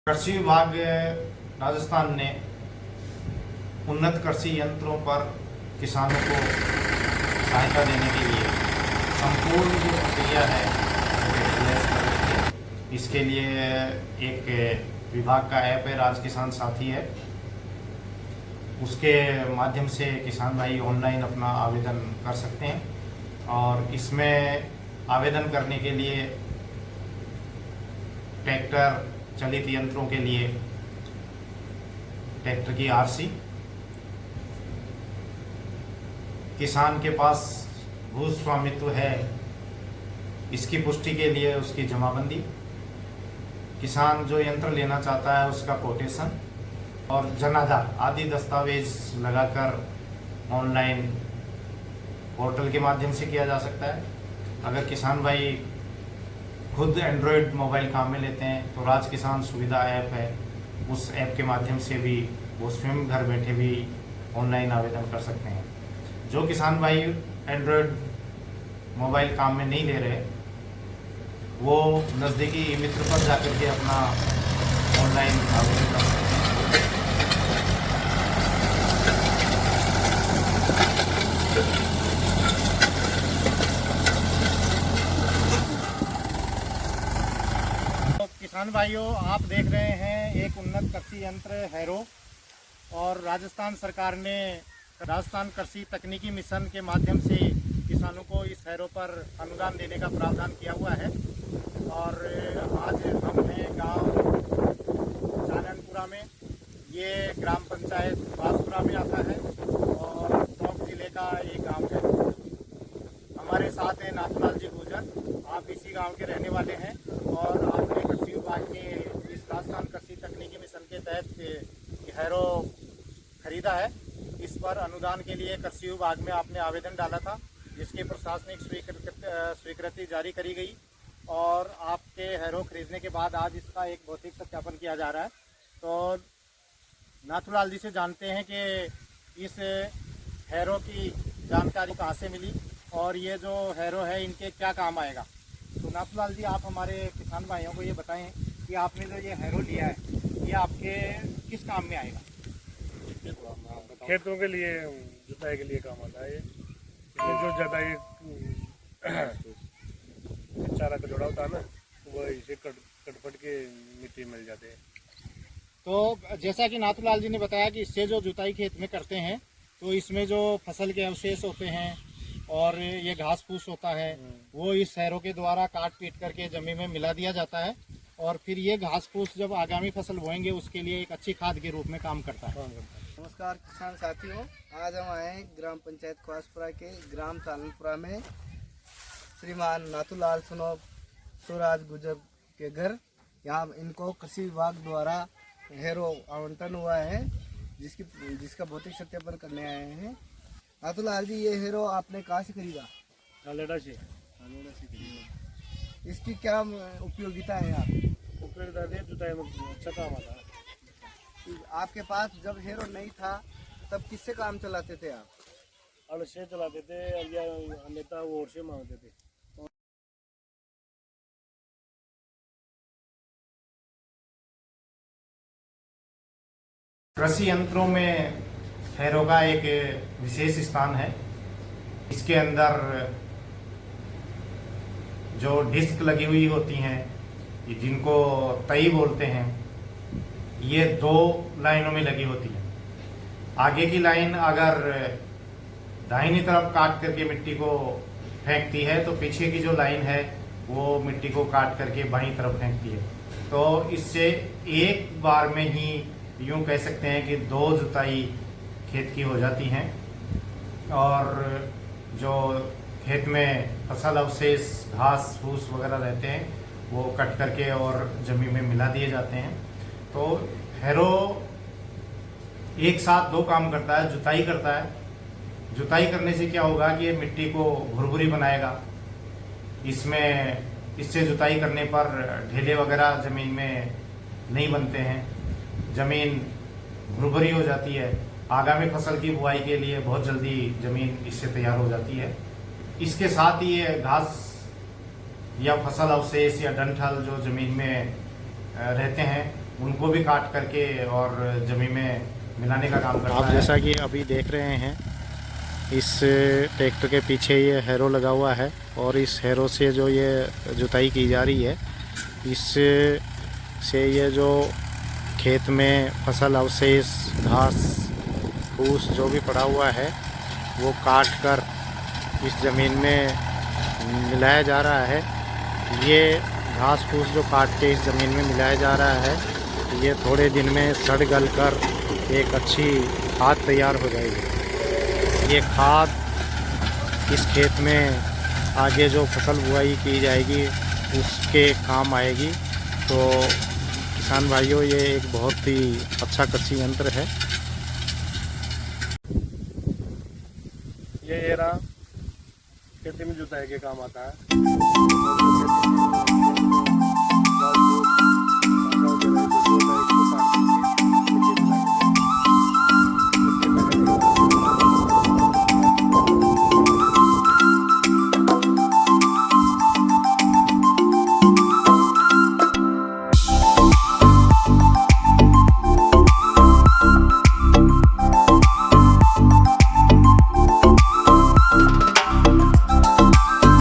कृषि विभाग राजस्थान ने उन्नत कृषि यंत्रों पर किसानों को सहायता देने के लिए संपूर्ण जो प्रक्रिया है वो डिजिटलाइज कर रही है। इसके लिए एक विभाग का ऐप है, राज किसान साथी है। उसके माध्यम से किसान भाई ऑनलाइन अपना आवेदन कर सकते हैं और इसमें आवेदन करने के लिए ट्रैक्टर चलित यंत्रों के लिए ट्रैक्टर की आरसी, किसान के पास भू स्वामित्व है इसकी पुष्टि के लिए उसकी जमाबंदी, किसान जो यंत्र लेना चाहता है उसका कोटेशन और जनाधार आदि दस्तावेज लगाकर ऑनलाइन पोर्टल के माध्यम से किया जा सकता है। अगर किसान भाई खुद एंड्रॉयड मोबाइल काम में लेते हैं तो राज किसान सुविधा ऐप है, उस ऐप के माध्यम से भी वो स्वयं घर बैठे भी ऑनलाइन आवेदन कर सकते हैं। जो किसान भाई एंड्रॉयड मोबाइल काम में नहीं ले रहे वो नज़दीकी मित्र पर जाकर के अपना ऑनलाइन आवेदन कर सकते हैं। किसान भाइयों, आप देख रहे हैं एक उन्नत कृषि यंत्र हैरो और राजस्थान सरकार ने राजस्थान कृषि तकनीकी मिशन के माध्यम से किसानों को इस हैरो पर अनुदान देने का प्रावधान किया हुआ है। और आज हम हैं गांव चाननपुरा में, ये ग्राम पंचायत बासपुरा में आता है और टोंक जिले का ये गांव है। हमारे साथ हैं नाथूलाल जी गुर्जर, आप इसी गांव के रहने वाले हैं और आपने कृषि विभाग के इस राजस्थान कृषि तकनीकी मिशन के तहत हैरो खरीदा है। इस पर अनुदान के लिए कृषि विभाग में आपने आवेदन डाला था, जिसकी प्रशासनिक स्वीकृति जारी करी गई और आपके हैरो खरीदने के बाद आज इसका एक भौतिक सत्यापन किया जा रहा है। तो नाथूलाल जी से जानते हैं कि इस हैरो की जानकारी कहाँ से मिली और ये जो हैरो है इनके क्या काम आएगा। तो नाथूलाल जी, आप हमारे किसान भाइयों को ये बताएं कि आपने जो ये हैरो लिया है ये आपके किस काम में आएगा। खेतों के लिए जुताई के लिए काम आता है। ये जो ज़्यादा ये चारा का जोड़ा होता है ना, वो इसे कटपट के मिट्टी मिल जाते हैं। तो जैसा कि नाथूलाल जी ने बताया कि इससे जो जुताई खेत में करते हैं तो इसमें जो फसल के अवशेष होते हैं और ये घास फूस होता है वो इस हैरो के द्वारा काट पीट करके जमीन में मिला दिया जाता है और फिर ये घास फूस जब आगामी फसल बोएंगे उसके लिए एक अच्छी खाद के रूप में काम करता है। नमस्कार किसान साथियों, आज हम आए हैं ग्राम पंचायत ख्वासपुरा के ग्राम चाननपुरा में श्रीमान नाथूलाल स्वराज गुर्जर के घर। यहाँ इनको कृषि विभाग द्वारा हैरो आवंटन हुआ है जिसका भौतिक सत्यापन करने आए हैं। नाथूलाल जी, ये हैरो आपने कहाँ से खरीदा? कालेडा से खरीदा। इसकी क्या उपयोगिता है? आप उपयोगिता दे जुताई में अच्छा काम आता है। आपके पास जब हैरो नहीं था तब किससे काम चलाते थे आप? हल से चलाते थे या अन्यथा वो और से मांगते थे। कृषि यंत्रों में हैरो का एक विशेष स्थान है। इसके अंदर जो डिस्क लगी हुई होती हैं जिनको तई बोलते हैं, ये 2 लाइनों में लगी होती है। आगे की लाइन अगर दाहिनी तरफ काट करके मिट्टी को फेंकती है तो पीछे की जो लाइन है वो मिट्टी को काट करके बाईं तरफ फेंकती है। तो इससे एक बार में ही यूं कह सकते हैं कि 2 जुताई खेत की हो जाती हैं और जो खेत में फसल अवशेष घास फूस वगैरह रहते हैं वो कट करके और जमीन में मिला दिए जाते हैं। तो हैरो एक साथ 2 काम करता है। जुताई करता है, जुताई करने से क्या होगा कि ये मिट्टी को भुरभुरी बनाएगा। इससे जुताई करने पर ढेले वगैरह जमीन में नहीं बनते हैं, जमीन भुरभुरी हो जाती है। आगामी फसल की बुआई के लिए बहुत जल्दी जमीन इससे तैयार हो जाती है। इसके साथ ही ये घास या फसल अवशेष या डंठल जो जमीन में रहते हैं उनको भी काट करके और ज़मीन में मिलाने का काम करता है। आप जैसा कि अभी देख रहे हैं, इस ट्रैक्टर के पीछे ये हैरो लगा हुआ है और इस हैरो से जो ये जुताई की जा रही है, इससे ये जो खेत में फसल अवशेष, घास फूस जो भी पड़ा हुआ है वो काट कर इस ज़मीन में मिलाया जा रहा है। ये घास फूस जो काट के इस ज़मीन में मिलाया जा रहा है, ये थोड़े दिन में सड़ गल कर एक अच्छी खाद तैयार हो जाएगी। ये खाद इस खेत में आगे जो फसल बुआई की जाएगी उसके काम आएगी। तो किसान भाइयों, ये एक बहुत ही अच्छा कृषि यंत्र है। ये एरा खेती में जुताई के काम आता है।